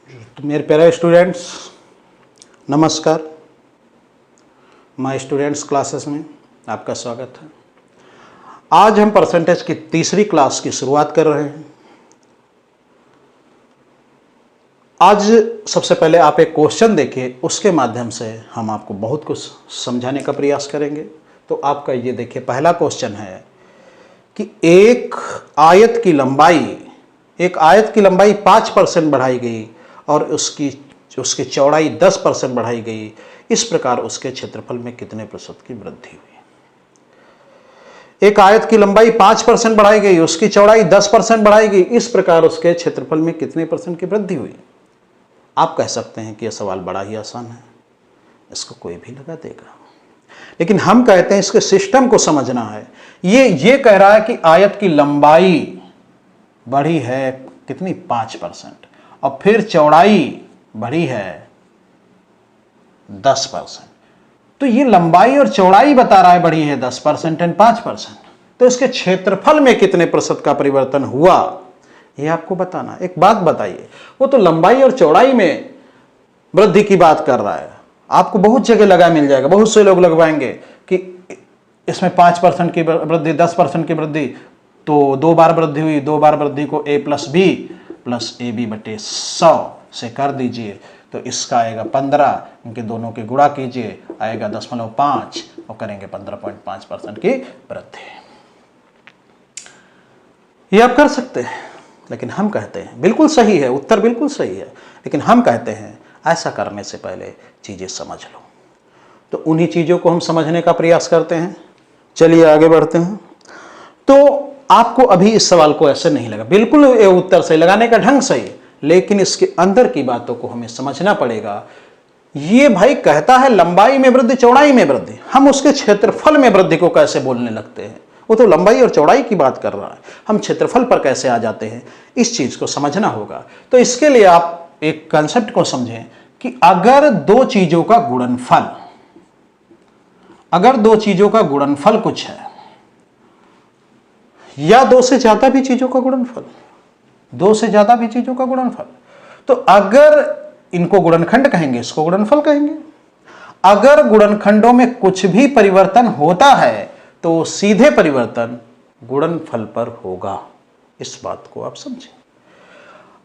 तो मेरे प्यारे स्टूडेंट्स, नमस्कार। माय स्टूडेंट्स क्लासेस में आपका स्वागत है। आज हम परसेंटेज की तीसरी क्लास की शुरुआत कर रहे हैं। आज सबसे पहले आप एक क्वेश्चन देखिए, उसके माध्यम से हम आपको बहुत कुछ समझाने का प्रयास करेंगे। तो आपका ये देखिए, पहला क्वेश्चन है कि एक आयत की लंबाई 5% बढ़ाई गई और उसकी चौड़ाई 10% बढ़ाई गई। इस प्रकार उसके क्षेत्रफल में कितने प्रतिशत की वृद्धि हुई? एक आयत की लंबाई 5% बढ़ाई गई, उसकी चौड़ाई 10% बढ़ाई गई। इस प्रकार उसके क्षेत्रफल में कितने % की वृद्धि हुई? आप कह सकते हैं कि यह सवाल बड़ा ही आसान है, इसको कोई भी लगा देगा। लेकिन हम कहते हैं इसके सिस्टम को समझना है। ये कह रहा है कि आयत की लंबाई बढ़ी है कितनी? 5%, और फिर चौड़ाई बढ़ी है 10%। तो ये लंबाई और चौड़ाई बता रहा है बढ़ी है 10% एंड 5%। तो इसके क्षेत्रफल में कितने प्रतिशत का परिवर्तन हुआ, ये आपको बताना। एक बात बताइए, वो तो लंबाई और चौड़ाई में वृद्धि की बात कर रहा है। आपको बहुत जगह लगा मिल जाएगा, बहुत से लोग लगवाएंगे कि इसमें 5% की वृद्धि, 10% की वृद्धि, तो 2 बार वृद्धि हुई। 2 बार वृद्धि को a + b + ab/100 से कर दीजिए, तो इसका आएगा 15। इनके दोनों के गुणा कीजिए, आएगा 0.5 और करेंगे 15.5% की वृद्धि। ये आप कर सकते हैं, लेकिन हम कहते हैं बिल्कुल सही है, उत्तर बिल्कुल सही है, लेकिन हम कहते हैं ऐसा करने से पहले चीजें समझ लो। तो उन्हीं चीजों को हम समझने का प्रयास करते हैं। चलिए आगे बढ़ते हैं। तो आपको अभी इस सवाल को ऐसे नहीं लगा, बिल्कुल ये उत्तर सही, लगाने का ढंग सही, लेकिन इसके अंदर की बातों को हमें समझना पड़ेगा। ये भाई कहता है लंबाई में वृद्धि, चौड़ाई में वृद्धि, हम उसके क्षेत्रफल में वृद्धि को कैसे बोलने लगते हैं? वो तो लंबाई और चौड़ाई की बात कर रहा है, हम क्षेत्रफल पर कैसे आ जाते हैं? इस चीज को समझना होगा। तो इसके लिए आप एक कंसेप्ट को समझें कि अगर दो चीजों का गुणनफल कुछ है, या 2 से ज्यादा भी चीजों का गुणनफल, तो अगर इनको गुणनखंड कहेंगे, इसको गुणनफल कहेंगे। अगर गुणनखंडों में कुछ भी परिवर्तन होता है तो सीधे परिवर्तन गुणनफल पर होगा। इस बात को आप समझें।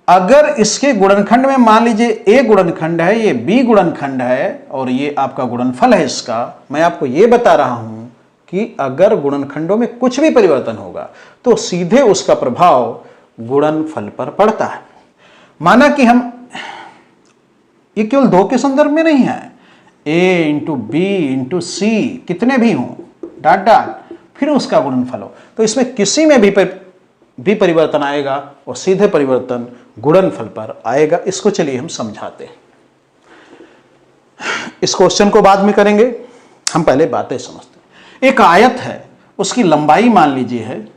अगर इसके गुणनखंड में मान लीजिए a गुणनखंड है, ये b गुणनखंड है, और ये आपका गुणनफल है इसका, मैं आपको ये बता रहा हूं कि अगर गुणनखंडों में कुछ भी परिवर्तन होगा तो सीधे उसका प्रभाव गुणनफल पर पड़ता है। माना कि हम, ये केवल 2 के संदर्भ में नहीं है, a × b × c कितने भी हों, डॉट फिर उसका गुणनफल हो, तो इसमें किसी में भी परिवर्तन आएगा और सीधे परिवर्तन गुणनफल पर आएगा। इसको चलिए हम समझाते हैं। इस क्वेश्चन को बाद में करेंगे, हम पहले बातें समझते हैं। एक आयत है, उसकी लंबाई मान लीजिए है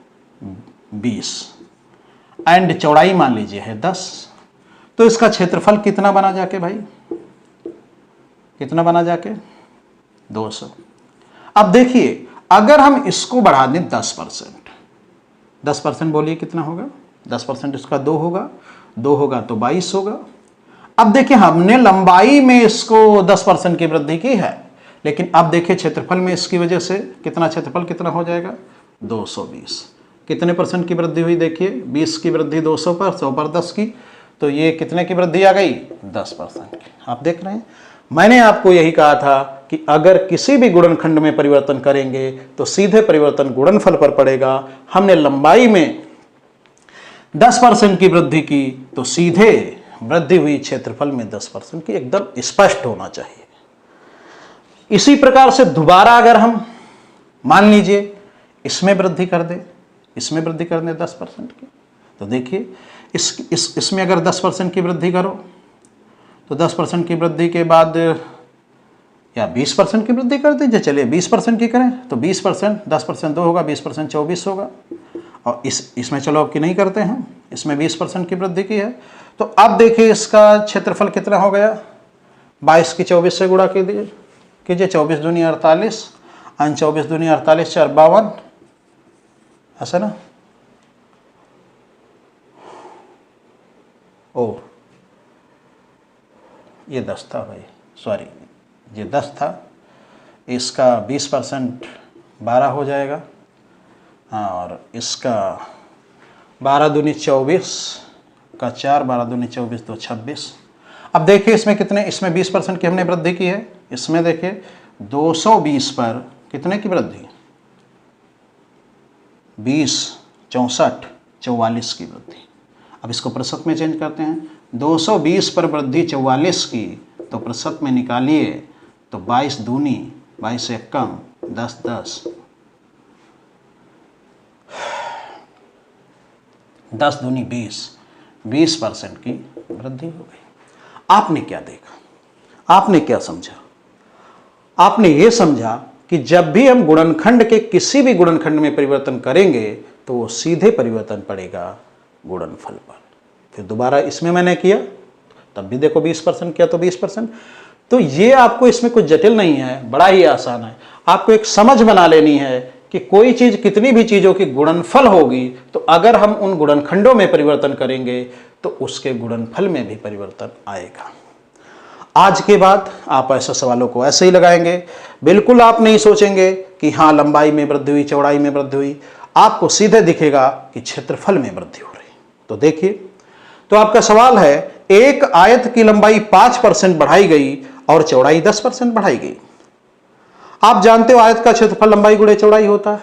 20 एंड चौड़ाई मान लीजिए है 10, तो इसका क्षेत्रफल कितना बना जाके भाई? कितना बना जाके? 200। अब देखिए, अगर हम इसको बढ़ा दें 10% बोलिए कितना होगा? 10% इसका 2 होगा, 2 होगा तो 22 होगा। अब देखिए, हमने लंबाई में इसको 10% की वृद्धि की है, लेकिन अब देखिए क्षेत्रफल में इसकी वजह से क्षेत्रफल कितना हो जाएगा? 220। कितने % की वृद्धि हुई? देखिए 20 की वृद्धि 200 पर, 100 पर 10 की, तो ये कितने की वृद्धि आ गई? 10% की। आप देख रहे हैं, मैंने आपको यही कहा था कि अगर किसी भी गुणनखंड में परिवर्तन करेंगे तो सीधे परिवर्तन गुणनफल पर पड़ेगा। हमने लंबाई में 10% की वृद्धि की तो सीधे वृद्धि हुई क्षेत्रफल में 10% की, एकदम स्पष्ट होना चाहिए। इसी प्रकार से दोबारा अगर हम मान लीजिए इसमें वृद्धि कर दें 10% की, तो देखिए इसमें अगर 10% की वृद्धि करो तो 10% की वृद्धि के बाद, या 20% की वृद्धि कर दीजिए, चलिए 20% की करें, तो 20%, 10% 2 होगा, 20% 24 होगा। और इसमें चलो अब की नहीं करते हैं, इसमें 20% की वृद्धि की है, तो अब देखिए इसका क्षेत्रफल कितना हो गया? 22 की 24 से गुणा कीजिए, 24 दूनी 48, 24 दूनी 48 4 52, ऐसा ना? ओ ये 10 था भाई, सॉरी ये 10 था, इसका 20% 12 हो जाएगा, हाँ, और इसका 12 दूनी 24 का 4, 12 दूनी 24 तो 26। अब देखिए इसमें कितने, इसमें 20% की हमने वृद्धि की है, इसमें देखिए 220 पर कितने की वृद्धि, 20, 64, 44 की वृद्धि। अब इसको प्रतिशत में चेंज करते हैं, 220 पर वृद्धि 44 की, तो प्रतिशत में निकालिए तो 22 दूनी 22 से कम 10 10, 10 दूनी 20% की वृद्धि हो गई। आपने क्या देखा, आपने क्या समझा? आपने ये समझा कि जब भी हम गुणनखंड के किसी भी गुणनखंड में परिवर्तन करेंगे तो वो सीधे परिवर्तन पड़ेगा गुणनफल पर। फिर दोबारा इसमें मैंने किया तब भी देखो 20% किया तो 20%। तो ये आपको इसमें कुछ जटिल नहीं है, बड़ा ही आसान है। आपको एक समझ बना लेनी है कि कोई चीज, कितनी भी चीजों की गुणनफल होगी तो अगर हम उन गुणनखंडों में परिवर्तन करेंगे तो उसके गुणनफल में भी परिवर्तन आएगा। आज के बाद आप ऐसे सवालों को ऐसे ही लगाएंगे, बिल्कुल आप नहीं सोचेंगे कि हाँ लंबाई में वृद्धि हुई, चौड़ाई में वृद्धि हुई, आपको सीधे दिखेगा कि क्षेत्रफल में वृद्धि हो रही। तो देखिए, तो आपका सवाल है, एक आयत की लंबाई 5% बढ़ाई गई और चौड़ाई 10% बढ़ाई गई। आप जानते हो आयत का क्षेत्रफल लंबाई गुणे चौड़ाई होता है।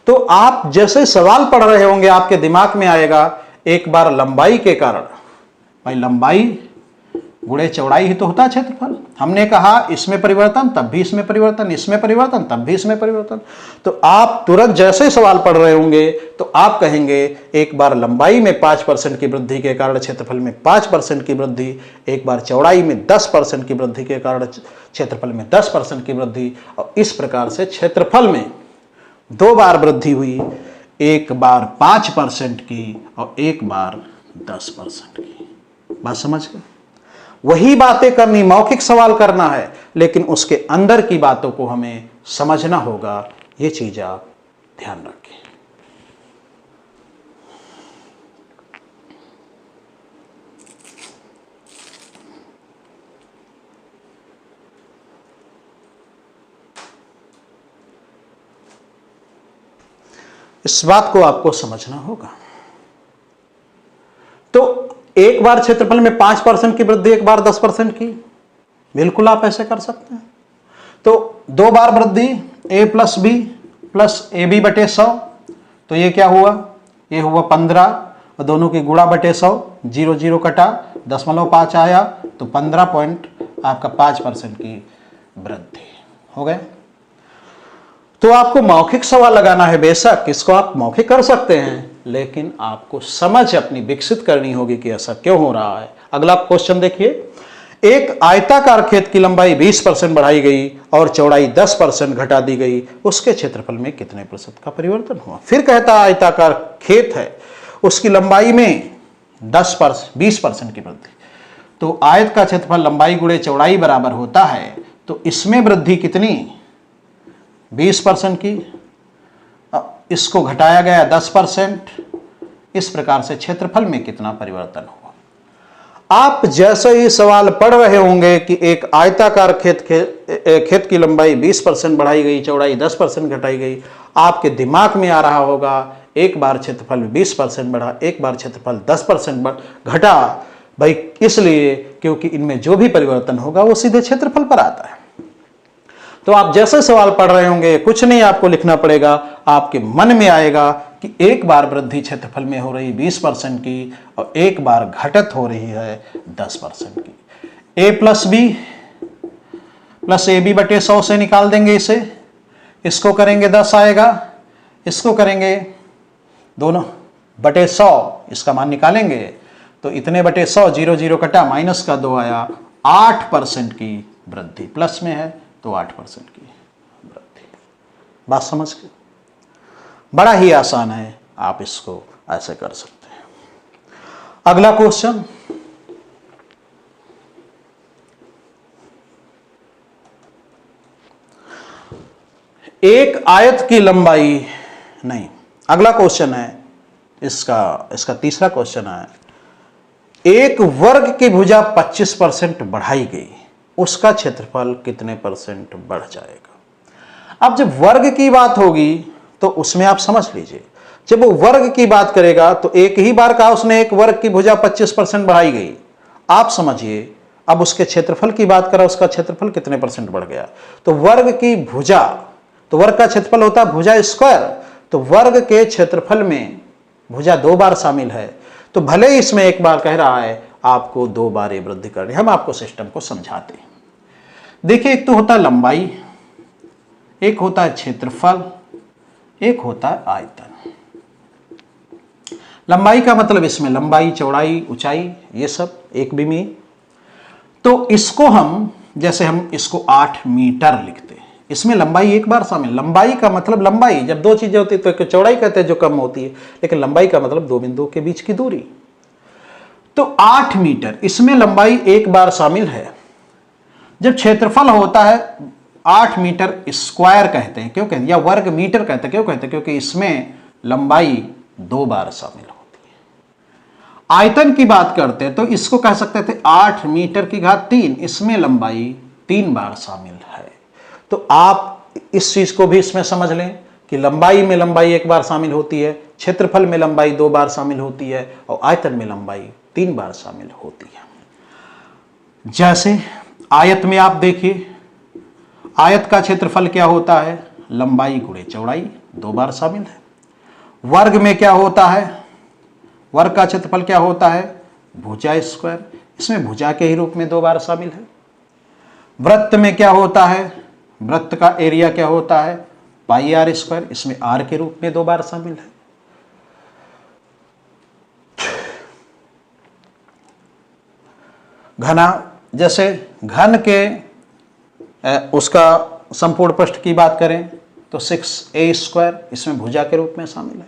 तो आप जैसे सवाल पढ़ रहे होंगे आपके दिमाग में आएगा एक बार लंबाई के कारण, भाई लंबाई गुणे चौड़ाई ही तो होता है क्षेत्रफल। हमने कहा इसमें परिवर्तन तब भी इसमें परिवर्तन, इसमें परिवर्तन तब भी इसमें परिवर्तन। तो आप तुरंत जैसे सवाल पढ़ रहे होंगे तो आप कहेंगे एक बार लंबाई में 5% की वृद्धि के कारण क्षेत्रफल में 5% की वृद्धि, एक बार चौड़ाई में 10% की वृद्धि के कारण क्षेत्रफल में 10% की वृद्धि, और इस प्रकार से क्षेत्रफल में 2 बार वृद्धि हुई, एक बार 5% की और एक बार 10% की। बात समझ गए? वही बातें करनी, मौखिक सवाल करना है, लेकिन उसके अंदर की बातों को हमें समझना होगा। ये चीज आप ध्यान रखें। इस बात को आपको समझना होगा। तो एक बार क्षेत्रफल में 5% की वृद्धि, एक बार 10% की, बिल्कुल आप ऐसे कर सकते हैं। तो 2 बार वृद्धि a plus B plus A B बटे 100, तो ये क्या हुआ, ये हुआ 15, और दोनों की गुणा बटे 100, 0 0 कटा, 0.5 आया, तो 15.5% की वृद्धि हो गए। तो आपको मौखिक सवाल लगाना है, बेशक इसको आप मौखिक कर सकते हैं, लेकिन आपको समझ अपनी विकसित करनी होगी कि ऐसा क्यों हो रहा है। अगला क्वेश्चन देखिए, एक आयताकार खेत की लंबाई 20% बढ़ाई गई और चौड़ाई 10% घटा दी गई, उसके क्षेत्रफल में कितने प्रतिशत का परिवर्तन हुआ? फिर कहता है आयताकार खेत है, उसकी लंबाई में 20% की वृद्धि। तो आयत का क्षेत्रफल लंबाई गुणे चौड़ाई बराबर होता है, तो इसमें वृद्धि कितनी, 20% की, इसको घटाया गया 10%, इस प्रकार से क्षेत्रफल में कितना परिवर्तन हुआ। आप जैसे ही सवाल पढ़ रहे होंगे कि एक आयताकार खेत की लंबाई 20% बढ़ाई गई, चौड़ाई 10% घटाई गई, आपके दिमाग में आ रहा होगा एक बार क्षेत्रफल 20% बढ़ा, एक बार क्षेत्रफल 10% घटा, भाई इसलिए क्योंकि इनमें जो भी परिवर्तन होगा वो सीधे क्षेत्रफल पर आता है। तो आप जैसे सवाल पढ़ रहे होंगे, कुछ नहीं आपको लिखना पड़ेगा, आपके मन में आएगा कि एक बार वृद्धि क्षेत्रफल में हो रही 20% की और एक बार घटत हो रही है 10% की। a plus B plus A B बटे 100 से निकाल देंगे इसे, इसको करेंगे 10 आएगा, इसको करेंगे दोनों बटे 100, इसका मान निकालेंगे तो इतने बटे 100, 0 0 कटा, माइनस का 2 आया, 8% की वृद्धि, प्लस में है तो 8% की वृद्धि। बात समझ गए? बड़ा ही आसान है, आप इसको ऐसे कर सकते हैं। अगला क्वेश्चन, एक आयत की लंबाई, नहीं, अगला क्वेश्चन है इसका तीसरा क्वेश्चन है, एक वर्ग की भुजा 25% बढ़ाई गई, उसका क्षेत्रफल कितने परसेंट बढ़ जाएगा। अब जब वर्ग की बात होगी तो उसमें आप समझ लीजिए, जब वो वर्ग की बात करेगा तो एक ही बार कहा उसने एक वर्ग की भुजा 25% बढ़ाई गई, आप समझिए अब उसके क्षेत्रफल की बात करा, उसका क्षेत्रफल कितने परसेंट बढ़ गया। तो वर्ग की भुजा, तो वर्ग का क्षेत्रफल होता है भुजा स्क्वायर, तो वर्ग के क्षेत्रफल में भुजा 2 बार शामिल है, तो भले ही इसमें एक बार कह रहा है आपको 2 बार ये वृद्धि करनी। हम आपको सिस्टम को समझाते हैं। देखिए, एक तो होता है लंबाई, एक होता है क्षेत्रफल, एक होता है आयतन। लंबाई का मतलब इसमें लंबाई, चौड़ाई, ऊंचाई, ये सब एक बिमी। तो इसको हम, जैसे हम इसको 8 मीटर लिखते हैं, इसमें लंबाई एक बार शामिल। लंबाई का मतलब लंबाई, जब दो चीजें होती है तो एक चौड़ाई कहते हैं जो कम होती है, लेकिन लंबाई का मतलब दो बिंदुओं के बीच की दूरी। तो 8 मीटर, इसमें लंबाई एक बार शामिल है। जब क्षेत्रफल होता है 8 मीटर स्क्वायर कहते हैं, क्यों कहते हैं, या वर्ग मीटर कहते हैं, क्यों कहते हैं, क्योंकि इसमें लंबाई 2 बार शामिल होती है। आयतन की बात करते हैं तो इसको कह सकते थे 8 मीटर की घात 3, इसमें लंबाई 3 बार शामिल है। तो आप इस चीज को भी इसमें समझ लें कि लंबाई में लंबाई एक बार शामिल होती है, क्षेत्रफल में लंबाई 2 बार शामिल होती है, और आयतन में लंबाई 3 बार शामिल होती है। जैसे आयत में आप देखिए, आयत का क्षेत्रफल क्या होता है, लंबाई गुणे चौड़ाई 2 बार शामिल है। वर्ग में क्या होता है, वर्ग का क्षेत्रफल क्या होता है, भुजा स्क्वायर, इसमें भुजा के ही रूप में 2 बार शामिल है। वृत्त में क्या होता है, वृत्त का एरिया क्या होता है, पाई आर स्क्वायर, इसमें आर के रूप में 2 बार शामिल है। घना, जैसे घन के उसका संपूर्ण पृष्ठ की बात करें तो 6a स्क्वायर, इसमें भुजा के रूप में शामिल है।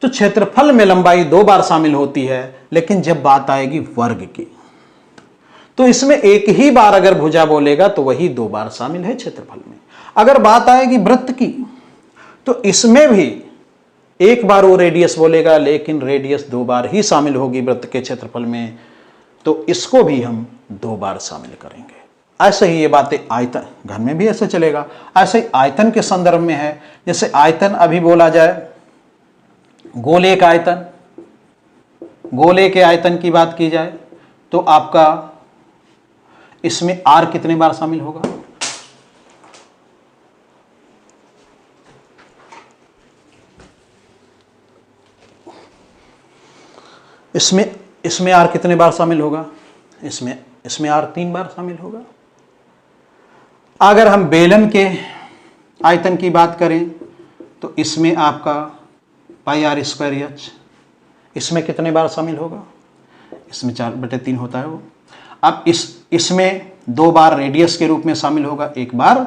तो क्षेत्रफल में लंबाई 2 बार शामिल होती है, लेकिन जब बात आएगी वर्ग की तो इसमें एक ही बार अगर भुजा बोलेगा तो वही 2 बार शामिल है क्षेत्रफल में। अगर बात आएगी वृत्त की तो इसमें भी एक बार वो रेडियस बोलेगा, लेकिन रेडियस 2 बार ही शामिल होगी वृत्त के क्षेत्रफल में, तो इसको भी हम 2 बार शामिल करेंगे। ऐसे ही ये बातें आयतन, घन में भी ऐसे चलेगा। ऐसे ही आयतन के संदर्भ में है, जैसे आयतन अभी बोला जाए, गोले का आयतन, गोले के आयतन की बात की जाए तो आपका इसमें आर कितने बार शामिल होगा, इसमें आर कितने बार शामिल होगा, इसमें आर 3 बार शामिल होगा। अगर हम बेलन के आयतन की बात करें तो इसमें आपका पाई आर स्क्वायर एच, इसमें कितने बार शामिल होगा, इसमें 4/3 होता है वो। अब इसमें 2 बार रेडियस के रूप में शामिल होगा, 1 बार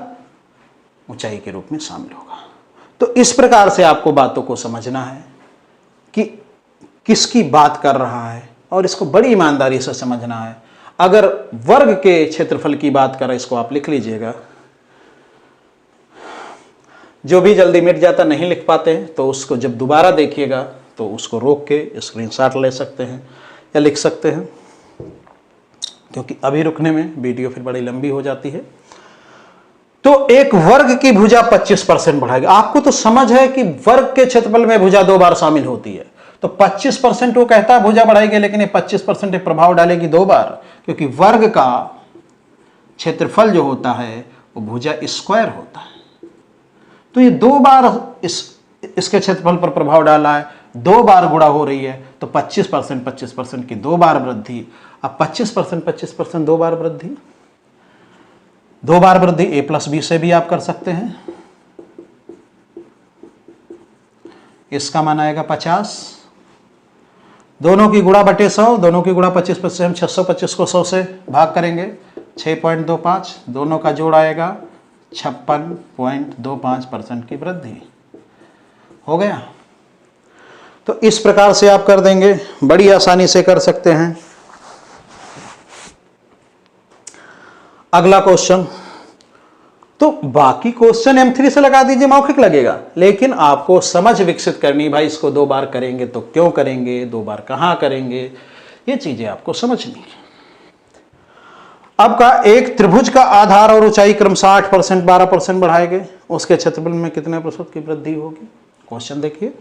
ऊंचाई के रूप में शामिल होगा। तो इस प्रकार से आपको बातों को समझना है कि किसकी बात कर रहा है, और इसको बड़ी ईमानदारी से समझना है। अगर वर्ग के क्षेत्रफल की बात करें, इसको आप लिख लीजिएगा, जो भी जल्दी मिट जाता नहीं लिख पाते हैं तो उसको जब दोबारा देखिएगा तो उसको रोक के स्क्रीनशॉट ले सकते हैं या लिख सकते हैं, क्योंकि अभी रुकने में वीडियो फिर बड़ी लंबी हो जाती है। तो एक वर्ग की भुजा 25% बढ़ाएगी। आपको तो समझ है कि वर्ग के क्षेत्रफल में भुजा 2 बार शामिल होती है, तो 25% वो कहता है भुजा बढ़ाएगी, लेकिन ये 25% प्रभाव डालेगी 2 बार, क्योंकि वर्ग का क्षेत्रफल जो होता है वो भुजा स्क्वायर होता है। तो ये 2 बार इसके क्षेत्रफल पर प्रभाव डाला है, 2 बार गुणा हो रही है, तो 25% की 2 बार वृद्धि। अब 25% 2 बार वृद्धि, 2 बार वृद्धि a+b से भी आप कर सकते हैं। इसका मान आएगा 50, दोनों की गुणा बटे 100, दोनों की गुणा 25 से हम 625 को 100 से भाग करेंगे, 6.25, दोनों का जोड़ आएगा 56.25% की वृद्धि हो गया। तो इस प्रकार से आप कर देंगे, बड़ी आसानी से कर सकते हैं। अगला क्वेश्चन, तो बाकी क्वेश्चन M3 से लगा दीजिए, मौखिक लगेगा, लेकिन आपको समझ विकसित करनी, भाई इसको 2 बार करेंगे तो क्यों करेंगे, 2 बार कहां करेंगे, ये चीजें आपको समझनी है। आपका एक त्रिभुज का आधार और ऊंचाई क्रमशः 8%, 12% बढ़ाएंगे, उसके क्षेत्रफल में कितने प्रतिशत की वृद्धि होगी? क्वेश्चन देखिए,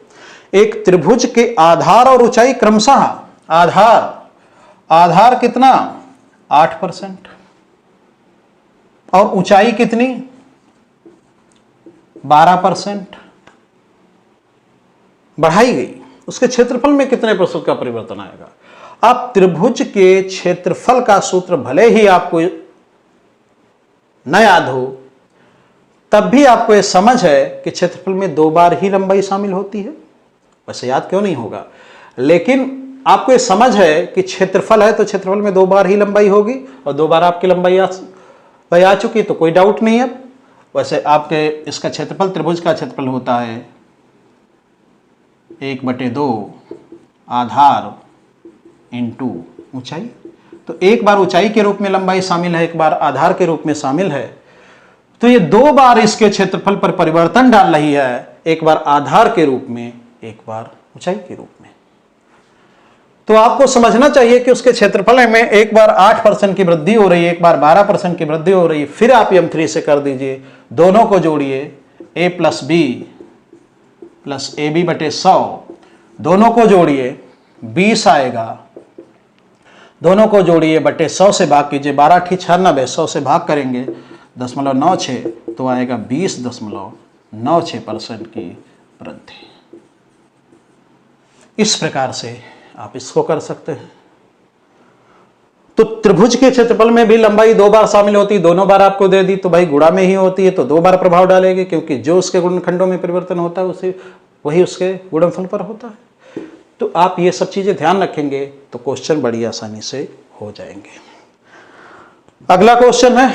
एक त्रिभुज के आधार और ऊंचाई क्रमशः, आधार कितना 8% और ऊंचाई कितनी 12% बढ़ाई गई, उसके क्षेत्रफल में कितने प्रतिशत का परिवर्तन आएगा? आप त्रिभुज के क्षेत्रफल का सूत्र भले ही आपको न याद हो, तब भी आपको यह समझ है कि क्षेत्रफल में 2 बार ही लंबाई शामिल होती है। वैसे याद क्यों नहीं होगा, लेकिन आपको यह समझ है कि क्षेत्रफल है तो क्षेत्रफल में 2 बार ही लंबाई होगी, और 2 बार आपकी लंबाई आ चुकी, तो कोई डाउट नहीं है। वैसे आपके इसका क्षेत्रफल, त्रिभुज का क्षेत्रफल होता है 1/2 आधार इंटू ऊंचाई। तो एक बार ऊंचाई के रूप में लंबाई शामिल है, एक बार आधार के रूप में शामिल है, तो ये 2 बार इसके क्षेत्रफल पर परिवर्तन डाल रही है, एक बार आधार के रूप में, एक बार ऊंचाई के रूप में। तो आपको समझना चाहिए कि उसके क्षेत्रफल में एक बार 8% की वृद्धि हो रही है, एक बार 12% की वृद्धि हो रही है। फिर आप m3 से कर दीजिए, दोनों को जोड़िए, a + b + ab/100, दोनों को जोड़िए 20 आएगा, दोनों को जोड़िए बटे 100 से भाग कीजिए, 12 × 96, 100 से भाग करेंगे 0.96, तो आएगा 20.96% की वृद्धि। इस प्रकार से आप इसको कर सकते हैं। तो त्रिभुज के क्षेत्रफल में भी लंबाई 2 बार शामिल होती है, दोनों बार आपको दे दी, तो भाई गुणा में ही होती है, तो 2 बार प्रभाव डालेगी, क्योंकि जो उसके गुणनखंडों में परिवर्तन होता है उसे वही उसके गुणनफल पर होता है। तो आप ये सब चीजें ध्यान रखेंगे तो क्वेश्चन बड़ी आसानी से हो जाएंगे। अगला क्वेश्चन है,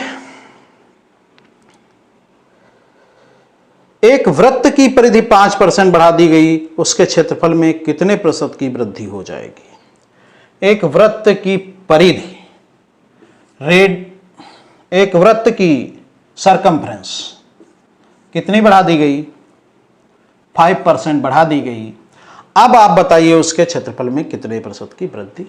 एक वृत्त की परिधि 5% बढ़ा दी गई, उसके क्षेत्रफल में कितने प्रतिशत की वृद्धि हो जाएगी? एक वृत्त की परिधि, एक वृत्त की सरकमफ्रेंस कितनी बढ़ा दी गई? 5% बढ़ा दी गई। अब आप बताइए उसके क्षेत्रफल में कितने प्रतिशत की वृद्धि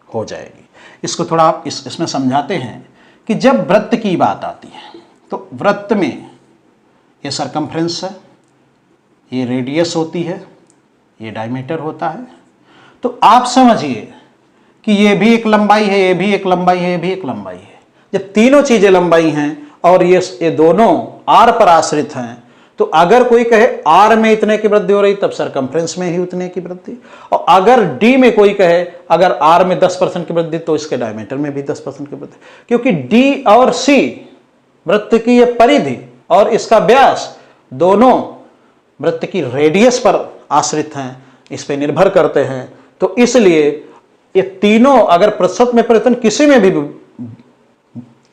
हो जाएगी? इसको थोड़ा आप इसमें समझाते हैं कि जब वृत्त की बात आती है तो वृत्त में ये सरकमफ्रेंस है, ये रेडियस होती है, ये डायमीटर होता है। तो आप समझिए कि ये भी एक लंबाई है, ये भी एक लंबाई है, ये भी एक लंबाई है। जब तीनों चीजें लंबाई हैं और ये दोनों आर पर आश्रित हैं, तो अगर कोई कहे आर में इतने की वृद्धि हो रही, तब सरकमफ्रेंस में ही उतने की वृद्धि। और अगर डी में कोई कहे अगर आर में 10% की वृद्धि, तो इसके डायमीटर में भी 10% की वृद्धि, क्योंकि डी और सी वृत्त की ये परिधि और इसका व्यास दोनों वृत्त की रेडियस पर आश्रित हैं, इस पर निर्भर करते हैं। तो इसलिए ये तीनों अगर प्रतिशत में परिवर्तन किसी में भी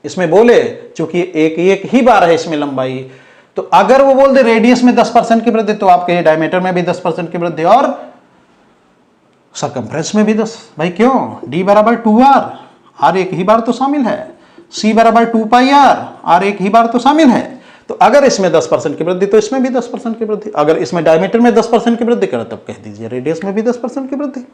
इसमें बोले, चूंकि एक ही बार है इसमें लंबाई, तो अगर वो बोल दे रेडियस में 10% की वृद्धि, तो आपके डायमीटर में भी 10% की वृद्धि और सरकमफ्रेंस में भी 10। भाई क्यों? d = 2r, r एक ही बार तो शामिल है, c = 2πr, r एक ही बार तो शामिल है। तो अगर इसमें 10% की वृद्धि तो इसमें भी 10% की वृद्धि, अगर इसमें डायमीटर में 10% की वृद्धि करे, तब कह दीजिए रेडियस में भी 10% की वृद्धि।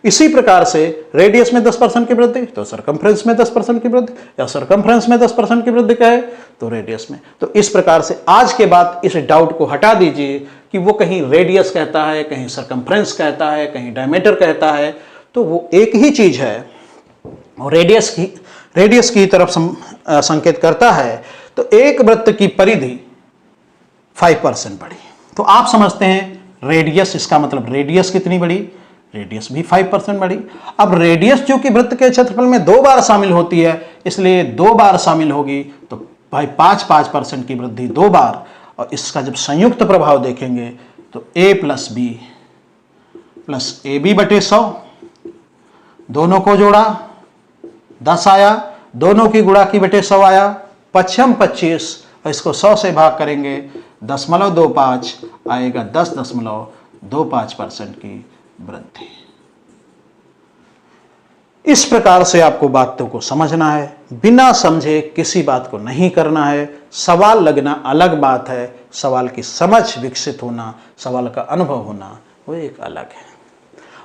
इसी प्रकार से रेडियस में 10% की वृद्धि तो सरकमफ्रेंस में 10% की वृद्धि, या सरकमफ्रेंस में 10% की वृद्धि कहे तो रेडियस में। तो इस प्रकार से आज के बाद इस डाउट को हटा दीजिए कि वो कहीं रेडियस कहता है, कहीं सरकमफ्रेंस कहता है, कहीं डायमीटर कहता है, तो वो एक ही चीज है और रेडियस की तरफ संकेत करता है। तो एक वृत्त की परिधि 5% बढ़ी, तो आप समझते हैं रेडियस, इसका मतलब रेडियस कितनी बढ़ी? रेडियस भी 5% बढ़ी। अब रेडियस जो कि वृत्त के क्षेत्रफल में 2 बार शामिल होती है, इसलिए 2 बार शामिल होगी, तो भाई 5% की वृद्धि 2 बार। और इसका जब संयुक्त प्रभाव देखेंगे तो a + b + ab/100, दोनों को जोड़ा 10 आया, दोनों की गुणा की बटे 100 आया, पच्छम 25, और इसको 100 से भाग करेंगे 0.25 आएगा 10.25% की वृद्धि। इस प्रकार से आपको बातों को समझना है, बिना समझे किसी बात को नहीं करना है। सवाल लगना अलग बात है, सवाल की समझ विकसित होना, सवाल का अनुभव होना वो एक अलग है।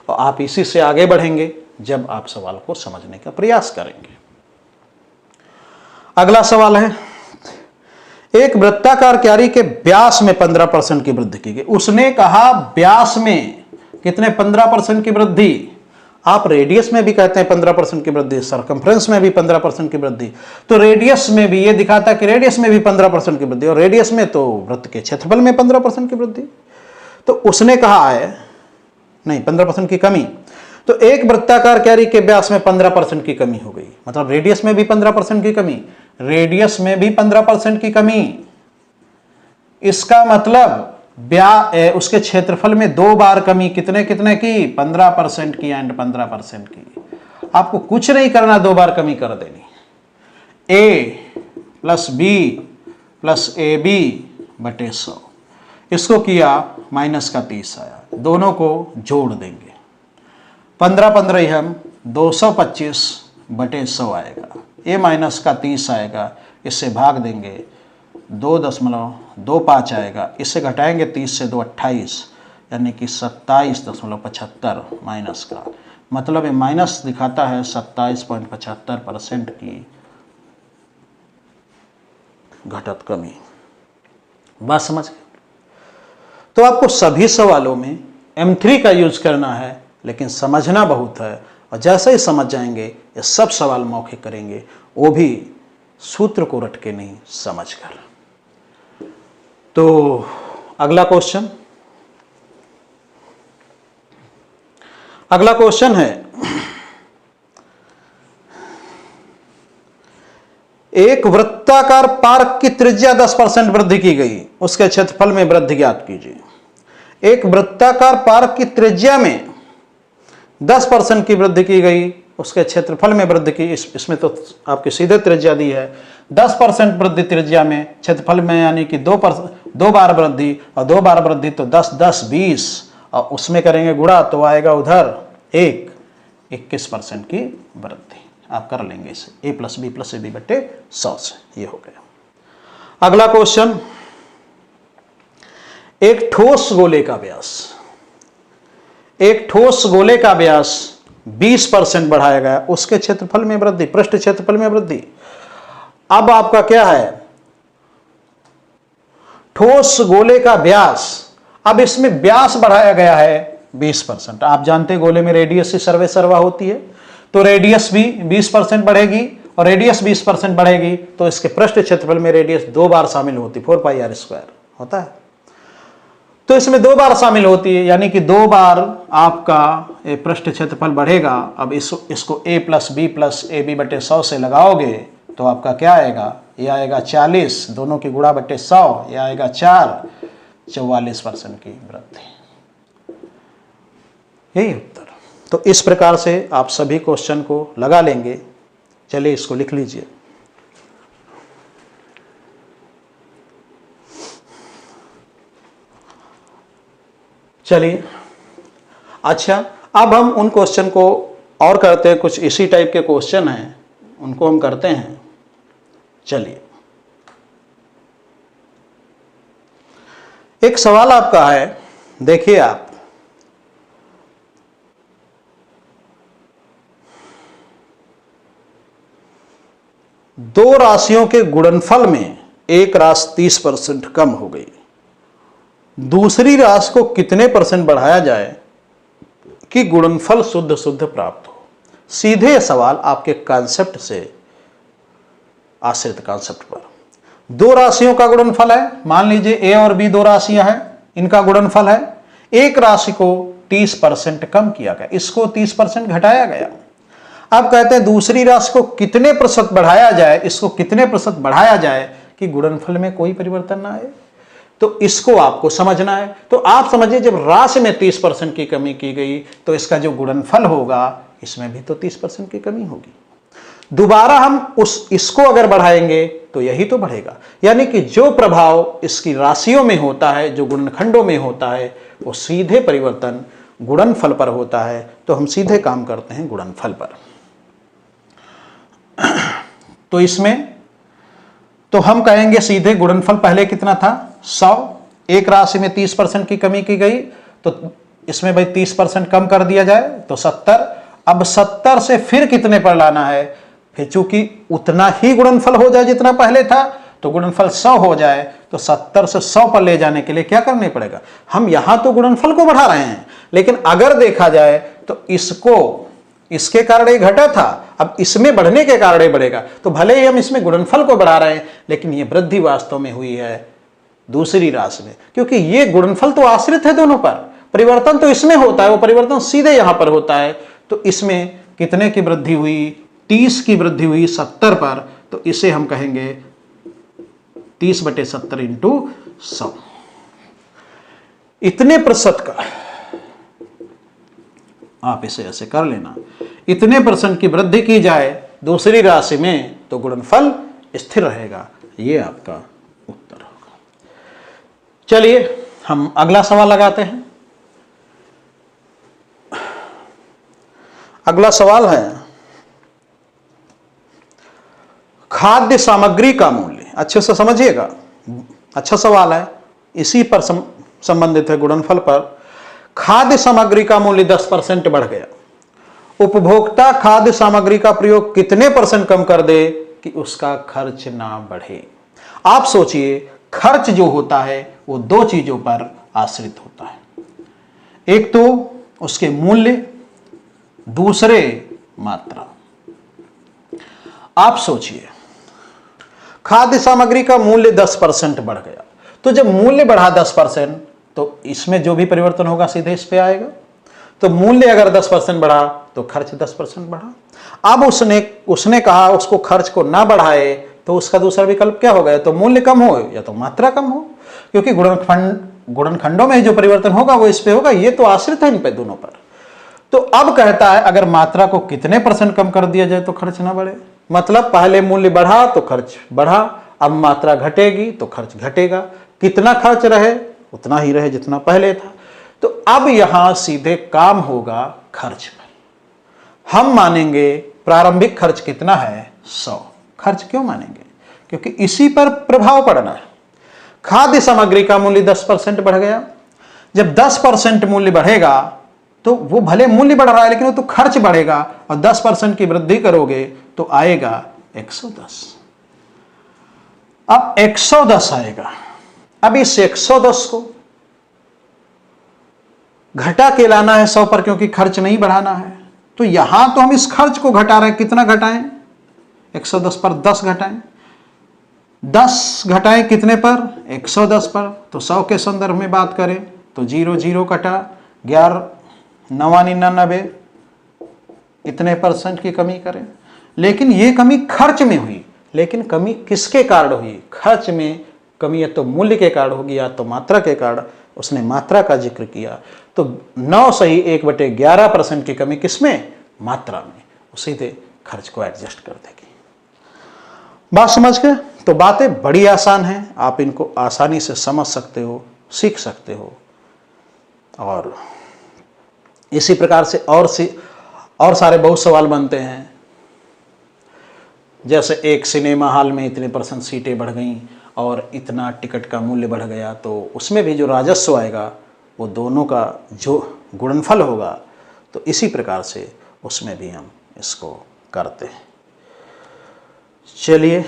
और आप इसी से आगे बढ़ेंगे जब आप सवाल को समझने का प्रयास करेंगे। अगला सवाल है, एक वृत्ताकार क्यारी के व्यास में 15% की वृद्धि की गई। उसने कहा व्यास में कितने 15% की वृद्धि, आप रेडियस में भी कहते हैं 15% की वृद्धि, सरकमफ्रेंस में भी 15% की वृद्धि, तो रेडियस में भी ये दिखाता है कि रेडियस में भी 15% की वृद्धि, और रेडियस में तो वृत्त के क्षेत्रफल में 15% की वृद्धि। तो उसने कहा है नहीं 15% की कमी, तो एक वृत्ताकार क्यारी के व्यास में 15% की कमी हो गई, मतलब रेडियस में भी 15% की कमी, रेडियस में भी 15% की कमी। इसका मतलब उसके क्षेत्रफल में 2 बार कमी, कितने कितने की, 15% की एंड 15% की। आपको कुछ नहीं करना, 2 बार कमी कर देनी, a plus B plus A B बटे 100, इसको किया माइनस का 30 आया, दोनों को जोड़ देंगे, 15 हम 225 बटे 100 आएगा, a माइनस का 30 आएगा, इससे भाग देंगे 2.25 आएगा, इससे घटाएंगे 30 से 2 28, यानी कि 27.75 माइनस का, मतलब ये माइनस दिखाता है 27.75% की घटत कमी। बात समझ गए? तो आपको सभी सवालों में M3 का यूज करना है, लेकिन समझना बहुत है, और जैसे ही समझ जाएंगे ये सब सवाल मौखिक करेंगे, वो भी सूत्र को रट के नहीं, समझ कर। तो अगला क्वेश्चन है, एक वृत्ताकार पार्क की त्रिज्या 10% वृद्धि की गई, उसके क्षेत्रफल में वृद्धि ज्ञात कीजिए। एक वृत्ताकार पार्क की त्रिज्या में 10% की वृद्धि की गई, उसके क्षेत्रफल में वृद्धि की, इसमें तो आपकी सीधे त्रिज्या दी है, 10% वृद्धि त्रिज्या में, क्षेत्रफल में यानी कि 2 बार वृद्धि, और 2 बार वृद्धि तो 10 10 20, और उसमें करेंगे गुणा तो आएगा उधर 21% की वृद्धि। आप कर लेंगे इसे, a plus B plus A B बटे 100 से, ये हो गया। अगला क्वेश्चन, एक ठोस गोले का व्यास, एक ठोस गोले का व्यास 20% बढ़ाया गया, उसके क्षेत्रफल में वृद्धि, पृष्ठ क्षेत्रफल में वृद्धि। अब आपका क्या है, ठोस गोले का व्यास, अब इसमें व्यास बढ़ाया गया है 20%। आप जानते हैं गोले में रेडियस से सर्वे सर्वा होती है, तो रेडियस भी 20% बढ़ेगी, और रेडियस 20% बढ़ेगी तो इसके पृष्ठ क्षेत्रफल में रेडियस 2 बार शामिल होती, 4πr² होता है, तो इसमें 2 बार शामिल होती है, यानी कि 2 बार आपका पृष्ठ क्षेत्रफल बढ़ेगा। अब इसको a plus B plus A B बटे 100 से लगाओगे तो आपका क्या आएगा, ये आएगा 40, दोनों की गुणा बटे 100, ये आएगा 4, 44% की वृद्धि। यही उत्तर। तो इस प्रकार से आप सभी क्वेश्चन को लगा लेंगे। चलिए इसको लिख लीजिए। चलिए, अच्छा, अब हम उन क्वेश्चन को और करते हैं, कुछ इसी टाइप के क्वेश्चन हैं, उनको हम करते हैं। चलिए, एक सवाल आपका है, देखिए आप, दो राशियों के गुणनफल में एक राशि 30% कम हो गई, दूसरी राशि को कितने % बढ़ाया जाए कि गुणनफल शुद्ध शुद्ध प्राप्त हो। सीधे सवाल आपके कॉन्सेप्ट से आश्रित कॉन्सेप्ट पर। दो राशियों का गुणनफल है, मान लीजिए ए और बी 2 राशियां हैं, इनका गुणनफल है, एक राशि को 30% कम किया गया, इसको 30% घटाया गया। अब कहते हैं दूसरी राशि को कितने % बढ़ाया जाए, इसको कितने % बढ़ाया जाए कि गुणनफल में कोई परिवर्तन ना आए। तो इसको आपको समझना है। तो आप समझिए, जब राशि में 30% की कमी की गई तो इसका जो गुणनफल होगा इसमें भी तो 30% की कमी होगी। दोबारा हम इसको अगर बढ़ाएंगे तो यही तो बढ़ेगा, यानी कि जो प्रभाव इसकी राशियों में होता है, जो गुणनखंडों में होता है, वो सीधे परिवर्तन गुणनफल पर होता है। तो हम सीधे काम करते हैं गुणनफल पर। तो इसमें तो हम कहेंगे सीधे गुणनफल पहले कितना था 100, एक राशि में 30% की कमी की गई तो इसमें भाई 30% कम कर दिया जाए तो 70, अब 70 से फिर कितने पर लाना है, फिर चूंकि उतना ही गुणनफल हो जाए जितना पहले था, तो गुणनफल 100 हो जाए, तो 70 से 100 पर ले जाने के लिए क्या करने पड़ेगा, हम यहां तो गुणनफल को बढ़ा रहे हैं, लेकिन अगर देखा जाए तो इसको इसके कारण ये घटा था, अब इसमें बढ़ने के कारण ये बढ़ेगा। तो भले ही हम इसमें गुणनफल को बढ़ा रहे हैं, लेकिन ये वृद्धि वास्तव में हुई है दूसरी राशि में, क्योंकि ये गुणनफल तो आश्रित है दोनों पर, परिवर्तन तो इसमें होता है, वो परिवर्तन सीधे यहां पर होता है। तो इसमें कितने की वृद्धि हुई, 30 की वृद्धि हुई 70 पर, तो इसे हम कहेंगे 30/70 इंटू 100। इतने प्रतिशत का आप इसे ऐसे कर लेना, इतने % की वृद्धि की जाए दूसरी राशि में तो गुणनफल स्थिर रहेगा। ये आपका उत्तर होगा। चलिए हम अगला सवाल लगाते हैं। अगला सवाल है खाद्य सामग्री का मूल्य। अच्छे से समझिएगा, अच्छा सवाल है, इसी पर संबंधित है, गुणनफल पर। खाद्य सामग्री का मूल्य 10% बढ़ गया, उपभोक्ता खाद्य सामग्री का प्रयोग कितने % कम कर दे कि उसका खर्च ना बढ़े। आप सोचिए, खर्च जो होता है वो दो चीजों पर आश्रित होता है, एक तो उसके मूल्य, दूसरे मात्रा। आप सोचिए, खाद्य सामग्री का मूल्य 10% बढ़ गया, तो जब मूल्य बढ़ा 10%, तो इसमें जो भी परिवर्तन होगा सीधे इस पे आएगा। तो मूल्य अगर 10% बढ़ा तो खर्च 10% बढ़ा। अब उसने कहा उसको खर्च को ना बढ़ाए, तो उसका दूसरा विकल्प क्या होगा, तो मूल्य कम हो या तो मात्रा कम हो, क्योंकि गुणनखंडों में जो परिवर्तन होगा वो इस पे होगा, ये तो आश्रित है इन पे दोनों पर। तो अब कहता है अगर मात्रा को कितने % कम कर दिया जाए तो खर्च ना बढ़े। मतलब पहले मूल्य बढ़ा तो खर्च बढ़ा, अब मात्रा घटेगी तो खर्च घटेगा, कितना खर्च रहे उतना ही रहे जितना पहले था। तो अब यहां सीधे काम होगा खर्च में। हम मानेंगे प्रारंभिक खर्च कितना है, 100। खर्च क्यों मानेंगे, क्योंकि इसी पर प्रभाव पड़ना है। खाद्य सामग्री का मूल्य 10% बढ़ गया, जब 10% मूल्य बढ़ेगा तो वो भले मूल्य बढ़ रहा है लेकिन वो तो खर्च बढ़ेगा, और 10% की वृद्धि करोगे तो आएगा 110। अब 110 आएगा। अब इस 110 को घटा के लाना है 100 पर, क्योंकि खर्च नहीं बढ़ाना है। तो यहां तो हम इस खर्च को घटा रहे हैं, कितना घटाएं, 110 पर 10 घटाएं, 10 घटाएं कितने पर, 110 पर। तो 100 के संदर्भ में बात करें तो 0 0 कटा, 11 9 99, इतने % की कमी करें। लेकिन ये कमी खर्च में हुई, लेकिन कमी किसके कारण हुई, खर्च में कमी या तो मूल्य के कारण होगी या तो मात्रा के कारण। उसने मात्रा का जिक्र किया, तो 9 सही 1/11% की कमी किसमें, मात्रा में, उसी से खर्च को एडजस्ट कर देगी। बात समझ गए। तो बातें बड़ी आसान हैं, आप इनको आसानी से समझ सकते हो, सीख सकते हो। और इसी प्रकार से और सारे बहुत सवाल बनते हैं, जैसे एक सिनेमा हॉल में इतने % सीटें बढ़ गईं और इतना टिकट का मूल्य बढ़ गया, तो उसमें भी जो राजस्व आएगा वो दोनों का जो गुणनफल होगा। तो इसी प्रकार से उसमें भी हम इसको करते हैं। चलिए,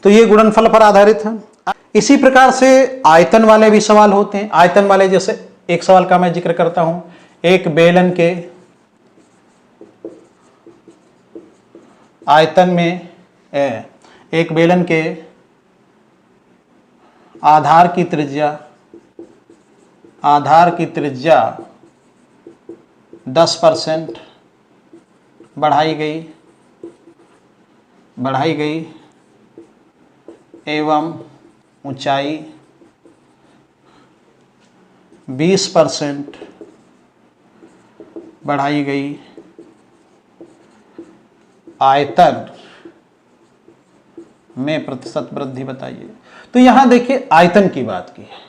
तो ये गुणनफल पर आधारित है। इसी प्रकार से आयतन वाले भी सवाल होते हैं। आयतन वाले, जैसे एक सवाल का मैं जिक्र करता हूं, एक बेलन के आयतन में एक बेलन के आधार की त्रिज्या 10% बढ़ाई गई एवं ऊंचाई 20% बढ़ाई गई। आयतन में प्रतिशत वृद्धि बताइए। तो यहां देखिए आयतन की बात की है।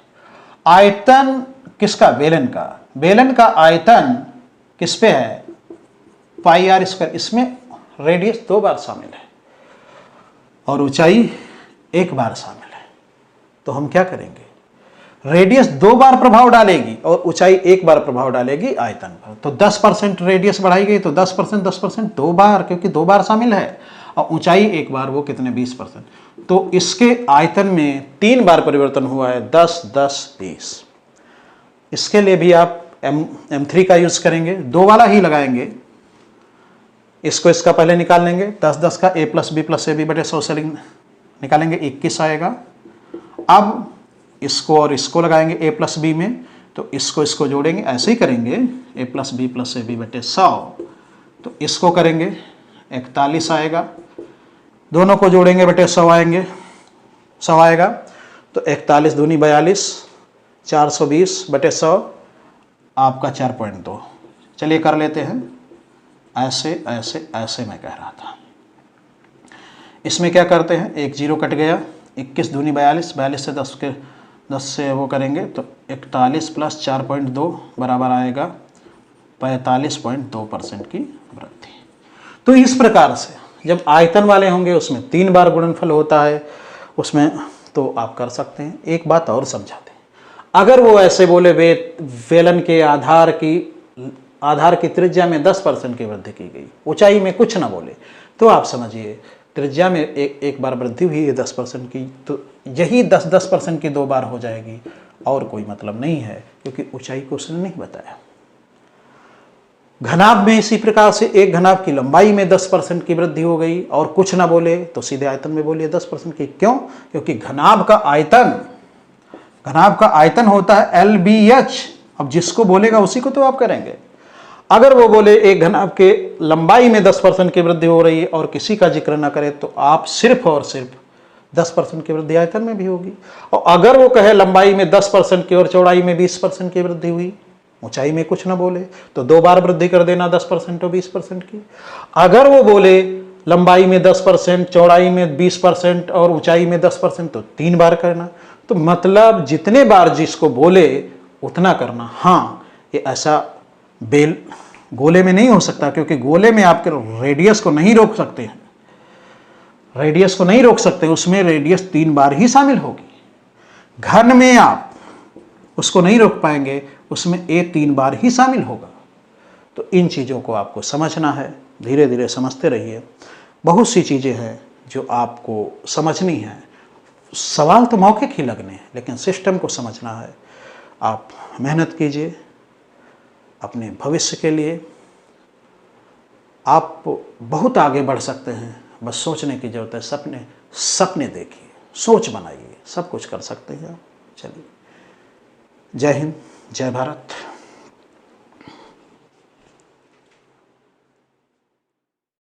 आयतन किसका, बेलन का। बेलन का आयतन किस पे है, πr²। इसमें रेडियस 2 बार शामिल है और ऊंचाई 1 बार शामिल है। तो हम क्या करेंगे, रेडियस 2 बार प्रभाव डालेगी और ऊंचाई 1 बार प्रभाव डालेगी आयतन पर। तो 10% रेडियस बढ़ाई गई तो 10% 2 बार, क्योंकि 2 बार शामिल है, और ऊंचाई 1 बार, वो कितने 20%। तो इसके आयतन में 3 बार परिवर्तन हुआ है, 10 10 20। इसके लिए भी आप M3 का यूज करेंगे, 2 वाला ही लगाएंगे। इसको इसका पहले निकाल लेंगे, 10 10 का a plus B plus A B बटे 100 से निकालेंगे, 21 आएगा। अब इसको और इसको लगाएंगे a प्लस बी में, तो इसको जोड़ेंगे, ऐसे ही करेंगे, a plus B plus A B बटे 100। तो इसको करेंगे 41 आएगा, दोनों को जोड़ेंगे बटे 100 आएगा। तो 41 दूनी 42, 420 बटे 100 आपका 4.2। चलिए कर लेते हैं, ऐसे ऐसे ऐसे मैं कह रहा था। इसमें क्या करते हैं, एक जीरो कट गया, 21 दूनी 42, 42 से 10 से वो करेंगे तो 41 प्लस 4.2 बराबर आएगा 45.2% की वृद्धि। तो इस प्रकार से जब आयतन वाले होंगे उसमें 3 बार गुणनफल होता है उसमें, तो आप कर सकते हैं। एक बात और समझाते हैं, अगर वो ऐसे बोले वेलन के आधार की त्रिज्या में 10% की वृद्धि की गई, ऊंचाई में कुछ ना बोले, तो आप समझिए त्रिज्या में एक बार वृद्धि हुई है 10% की, तो यही 10% की 2 बार हो जाएगी, और कोई मतलब नहीं है, क्योंकि ऊंचाई को उसने नहीं बताया। घनाभ में इसी प्रकार से एक घनाभ की लंबाई में 10% की वृद्धि हो गई और कुछ ना बोले, तो सीधे आयतन में बोलिए 10% की। क्यों? क्योंकि घनाभ का आयतन होता है LBH। अब जिसको बोलेगा उसी को तो आप करेंगे। अगर वो बोले एक घनाभ के लंबाई में 10% की वृद्धि हो रही है और किसी का जिक्र ना करे, तो आप सिर्फ और सिर्फ 10% की वृद्धि आयतन में भी होगी। और अगर वो कहे लंबाई में 10% की और चौड़ाई में 20% की वृद्धि हुई, ऊंचाई में कुछ ना बोले, तो 2 बार वृद्धि कर देना 10% और 20% की। अगर वो बोले लंबाई में 10%, चौड़ाई में 20% और ऊंचाई में 10%, तो 3 बार करना। तो मतलब जितने बार जिसको बोले उतना करना। हाँ, ये ऐसा बेल गोले में नहीं हो सकता, क्योंकि गोले में आपके रेडियस को नहीं रोक सकते हैं, उसमें रेडियस 3 बार ही शामिल होगी। घन में आप उसको नहीं रोक पाएंगे, उसमें a 3 बार ही शामिल होगा। तो इन चीज़ों को आपको समझना है, धीरे धीरे समझते रहिए। बहुत सी चीज़ें हैं जो आपको समझनी है, सवाल तो मौखिक ही लगने हैं, लेकिन सिस्टम को समझना है। आप मेहनत कीजिए अपने भविष्य के लिए, आप बहुत आगे बढ़ सकते हैं। बस सोचने की ज़रूरत है, सपने देखिए, सोच बनाइए, सब कुछ कर सकते हैं आप। चलिए, जय हिंद, जय भारत।